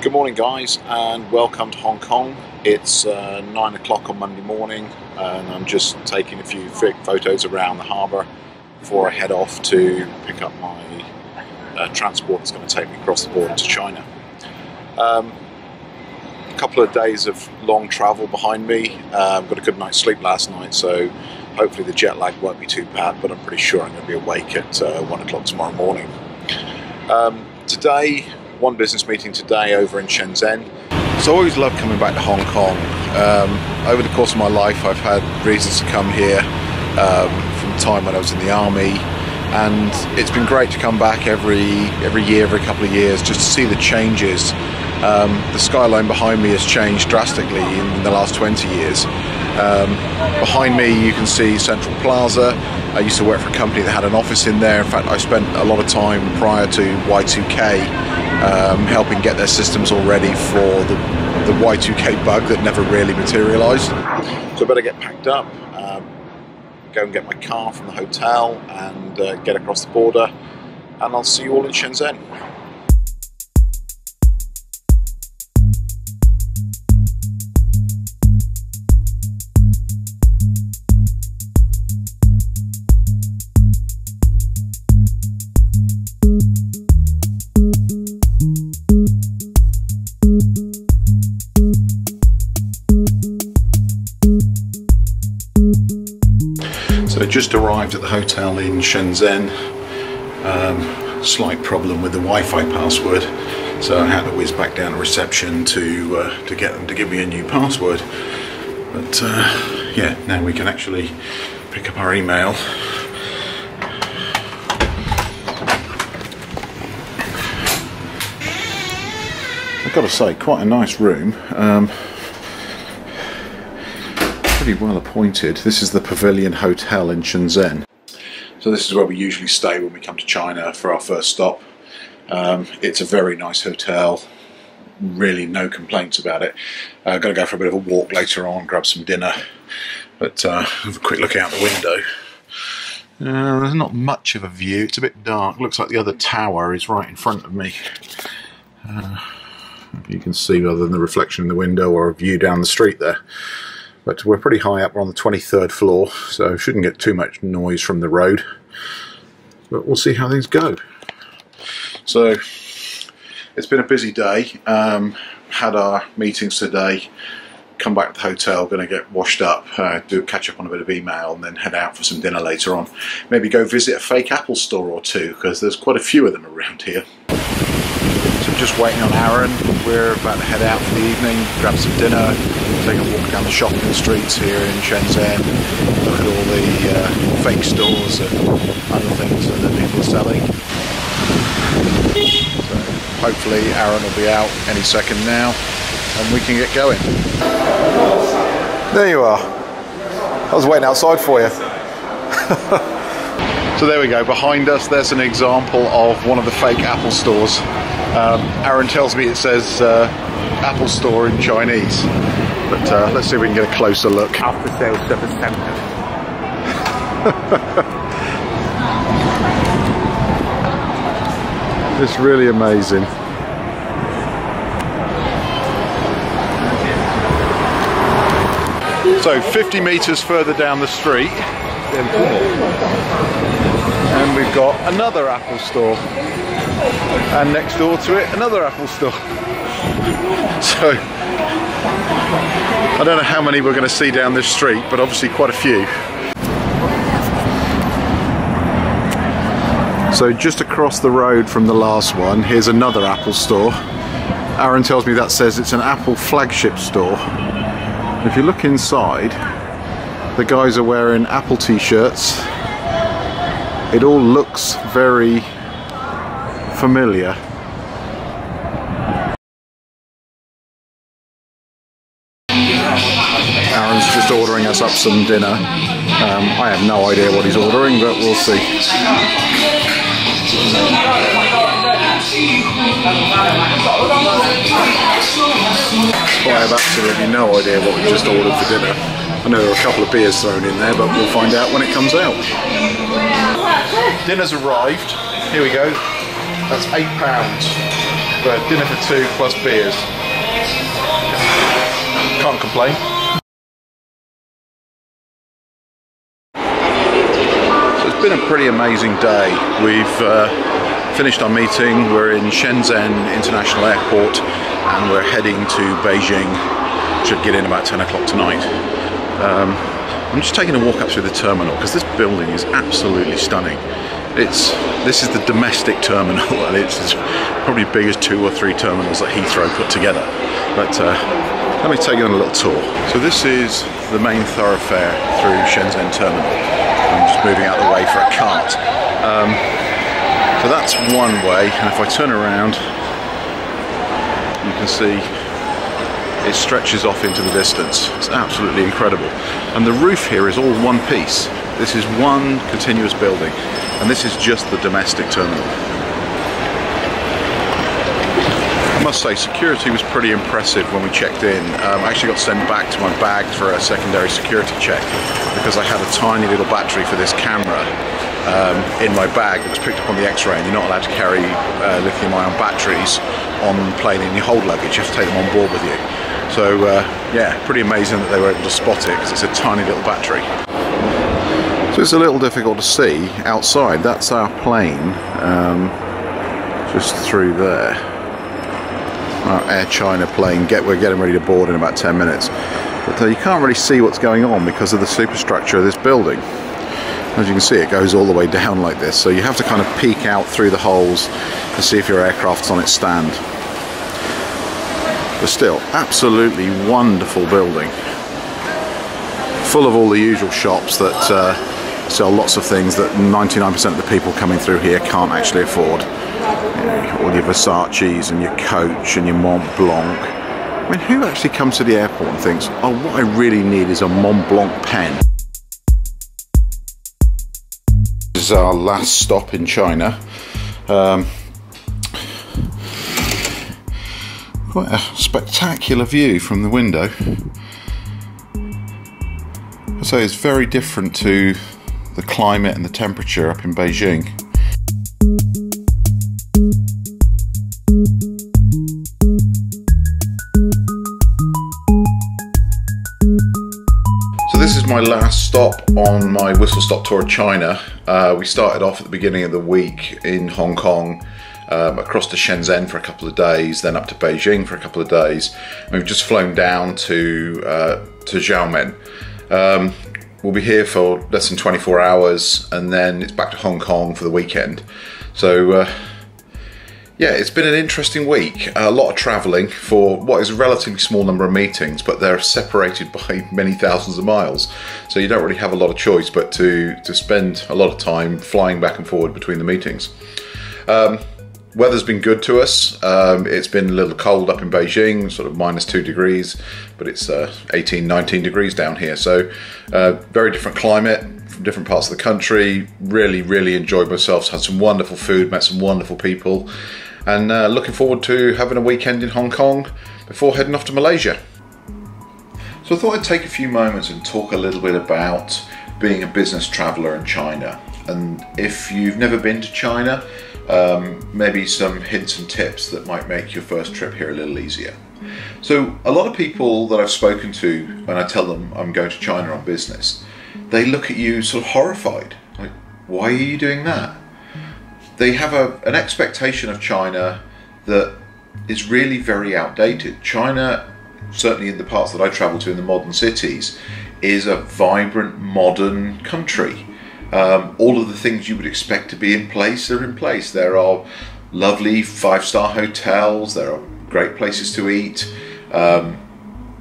Good morning guys and welcome to Hong Kong. It's 9 o'clock on Monday morning and I'm just taking a few photos around the harbour before I head off to pick up my transport that's going to take me across the border to China. A couple of days of long travel behind me. Got a good night's sleep last night, so hopefully the jet lag won't be too bad, but I'm pretty sure I'm going to be awake at 1 o'clock tomorrow morning. Today, one business meeting today over in Shenzhen. So I always love coming back to Hong Kong. Over the course of my life I've had reasons to come here from the time when I was in the army, and it's been great to come back every year, every couple of years, just to see the changes. The skyline behind me has changed drastically in the last 20 years. Behind me you can see Central Plaza. I used to work for a company that had an office in there. In fact, I spent a lot of time prior to Y2K helping get their systems all ready for the Y2K bug that never really materialised. So I better get packed up, go and get my car from the hotel and get across the border, and I'll see you all in Shenzhen. So just arrived at the hotel in Shenzhen. Slight problem with the Wi-Fi password, so I had to whiz back down to reception to get them to give me a new password. But yeah, now we can actually pick up our email. I've got to say, quite a nice room. Pretty well appointed. This is the Pavilion Hotel in Shenzhen. So this is where we usually stay when we come to China for our first stop. It's a very nice hotel, really no complaints about it. Got to go for a bit of a walk later on, grab some dinner, but have a quick look out the window. There's not much of a view, it's a bit dark. Looks like the other tower is right in front of me. You can see other than the reflection in the window or a view down the street there. But we're pretty high up, we're on the 23rd floor, so shouldn't get too much noise from the road. But we'll see how things go. So, it's been a busy day. Had our meetings today, come back to the hotel, going to get washed up, catch up on a bit of email, and then head out for some dinner later on. Maybe go visit a fake Apple store or two, because there's quite a few of them around here. So just waiting on Aaron. We're about to head out for the evening, grab some dinner, take a walk down the shopping streets here in Shenzhen, look at all the fake stores and other things that the people are selling. So hopefully Aaron will be out any second now and we can get going. There you are. I was waiting outside for you. So there we go, behind us there's an example of one of the fake Apple stores. Aaron tells me it says Apple Store in Chinese, but let's see if we can get a closer look. After sales service center. It's really amazing. So 50 metres further down the street, and we've got another Apple store, and next door to it another Apple store. So I don't know how many we're going to see down this street, but obviously quite a few. So just across the road from the last one, here's another Apple store. Aaron tells me that says it's an Apple flagship store. If you look inside, the guys are wearing Apple t-shirts. It all looks very familiar. Aaron's just ordering us up some dinner. I have no idea what he's ordering, but we'll see. I have absolutely no idea what we just ordered for dinner. I know there are a couple of beers thrown in there, but we'll find out when it comes out. Dinner's arrived. Here we go. That's £8. But dinner for two plus beers. Can't complain. So it's been a pretty amazing day. We've finished our meeting. We're in Shenzhen International Airport and we're heading to Beijing. Should get in about 10 o'clock tonight. I'm just taking a walk up through the terminal because this building is absolutely stunning. This is the domestic terminal and it's probably big as 2 or 3 terminals that Heathrow put together. But let me take you on a little tour. So this is the main thoroughfare through Shenzhen terminal. I'm just moving out of the way for a cart. So that's one way, and if I turn around, you can see it stretches off into the distance. It's absolutely incredible. And the roof here is all one piece. This is one continuous building, and this is just the domestic terminal. I must say, security was pretty impressive when we checked in. I actually got sent back to my bag for a secondary security check because I had a tiny little battery for this camera in my bag that was picked up on the X-ray, and you're not allowed to carry lithium-ion batteries on plane in your hold luggage. You have to take them on board with you. So yeah, pretty amazing that they were able to spot it because it's a tiny little battery. So it's a little difficult to see outside. That's our plane, just through there. Our Air China plane. We're getting ready to board in about 10 minutes. But you can't really see what's going on because of the superstructure of this building. As you can see, it goes all the way down like this, so you have to kind of peek out through the holes to see if your aircraft's on its stand. But still, absolutely wonderful building. Full of all the usual shops that sell lots of things that 99% of the people coming through here can't actually afford. You know, all your Versace's and your Coach and your Mont Blanc. I mean, who actually comes to the airport and thinks, oh, what I really need is a Mont Blanc pen? This is our last stop in China. Quite a spectacular view from the window. I say it's very different to the climate and the temperature up in Beijing. So this is my last stop on my whistle-stop tour of China. We started off at the beginning of the week in Hong Kong, across to Shenzhen for a couple of days, then up to Beijing for a couple of days. And we've just flown down to Xiamen. We'll be here for less than 24 hours and then it's back to Hong Kong for the weekend. So yeah, it's been an interesting week. A lot of travelling for what is a relatively small number of meetings, but they're separated by many thousands of miles. So you don't really have a lot of choice but to spend a lot of time flying back and forward between the meetings. Weather's been good to us. It's been a little cold up in Beijing, sort of -2 degrees, but it's 18, 19 degrees down here. So very different climate from different parts of the country. Really enjoyed myself. Had some wonderful food, met some wonderful people, and looking forward to having a weekend in Hong Kong before heading off to Malaysia. So I thought I'd take a few moments and talk a little bit about being a business traveller in China. And if you've never been to China, maybe some hints and tips that might make your first trip here a little easier. So a lot of people that I've spoken to when I tell them I'm going to China on business, they look at you sort of horrified. Like, why are you doing that? They have an expectation of China that is really very outdated. China, certainly in the parts that I travel to in the modern cities, is a vibrant modern country. All of the things you would expect to be in place are in place. There are lovely 5-star hotels, there are great places to eat.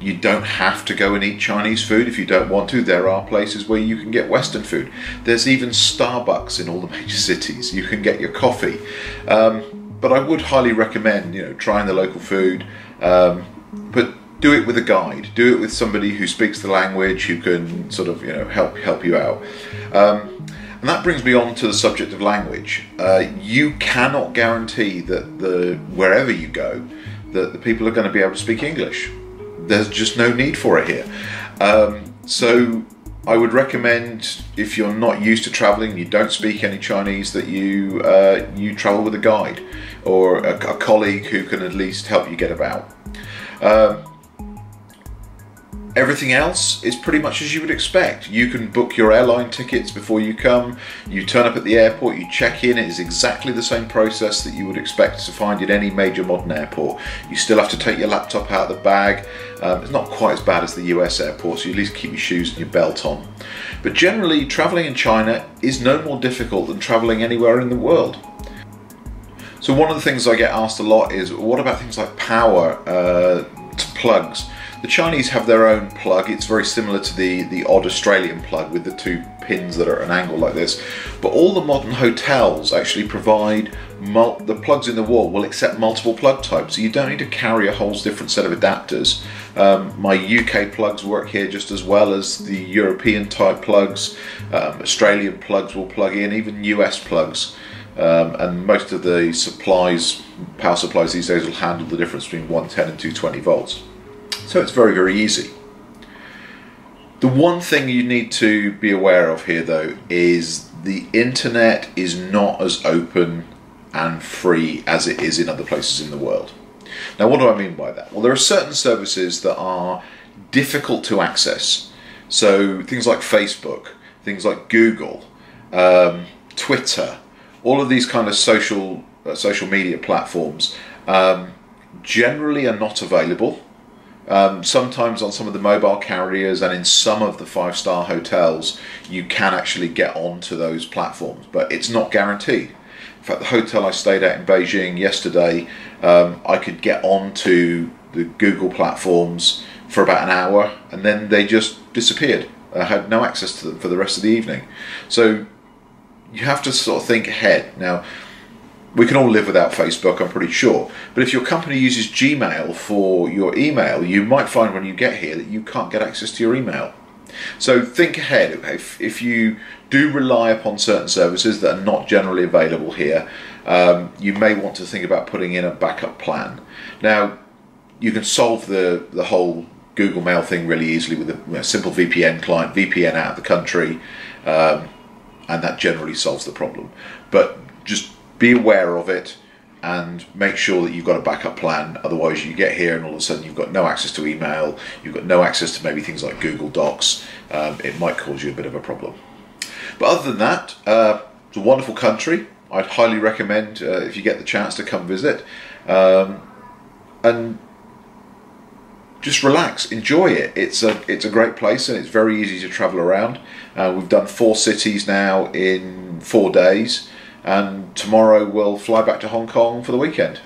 You don't have to go and eat Chinese food if you don't want to. There are places where you can get Western food. There's even Starbucks in all the major cities. You can get your coffee. But I would highly recommend, trying the local food, but do it with a guide. Do it with somebody who speaks the language, who can sort of, help you out. And that brings me on to the subject of language. You cannot guarantee that wherever you go, that the people are going to be able to speak English. There's just no need for it here. So I would recommend, if you're not used to traveling, you don't speak any Chinese, that you travel with a guide or a colleague who can at least help you get about. Everything else is pretty much as you would expect. You can book your airline tickets before you come, you turn up at the airport, you check in. It is exactly the same process that you would expect to find in any major modern airport. You still have to take your laptop out of the bag. It's not quite as bad as the US airport, so you at least keep your shoes and your belt on. But generally, traveling in China is no more difficult than traveling anywhere in the world. So one of the things I get asked a lot is, what about things like power to plugs? The Chinese have their own plug. It's very similar to the odd Australian plug with the two pins that are at an angle like this. But all the modern hotels actually provide, the plugs in the wall will accept multiple plug types. So you don't need to carry a whole different set of adapters. My UK plugs work here just as well as the European type plugs. Australian plugs will plug in, even US plugs. And most of the power supplies these days will handle the difference between 110 and 220 volts. So it's very, very easy. The one thing you need to be aware of here, though, is the internet is not as open and free as it is in other places in the world. Now, what do I mean by that? Well, there are certain services that are difficult to access. So things like Facebook, things like Google, Twitter, all of these kind of social media platforms generally are not available. Sometimes on some of the mobile carriers and in some of the five-star hotels you can actually get onto those platforms, but it's not guaranteed. In fact, the hotel I stayed at in Beijing yesterday, I could get onto the Google platforms for about an hour and then they just disappeared. I had no access to them for the rest of the evening. So you have to sort of think ahead. Now, we can all live without Facebook, I'm pretty sure. But if your company uses Gmail for your email, you might find when you get here that you can't get access to your email. So think ahead. If you do rely upon certain services that are not generally available here, you may want to think about putting in a backup plan. Now, you can solve the whole Google Mail thing really easily with a simple VPN client, VPN out of the country, and that generally solves the problem. But just be aware of it and make sure that you've got a backup plan. Otherwise you get here and all of a sudden you've got no access to email, you've got no access to maybe things like Google Docs. It might cause you a bit of a problem. But other than that, it's a wonderful country. I'd highly recommend if you get the chance to come visit and just relax, enjoy it. It's a great place and it's very easy to travel around. We've done 4 cities now in 4 days. And tomorrow we'll fly back to Hong Kong for the weekend.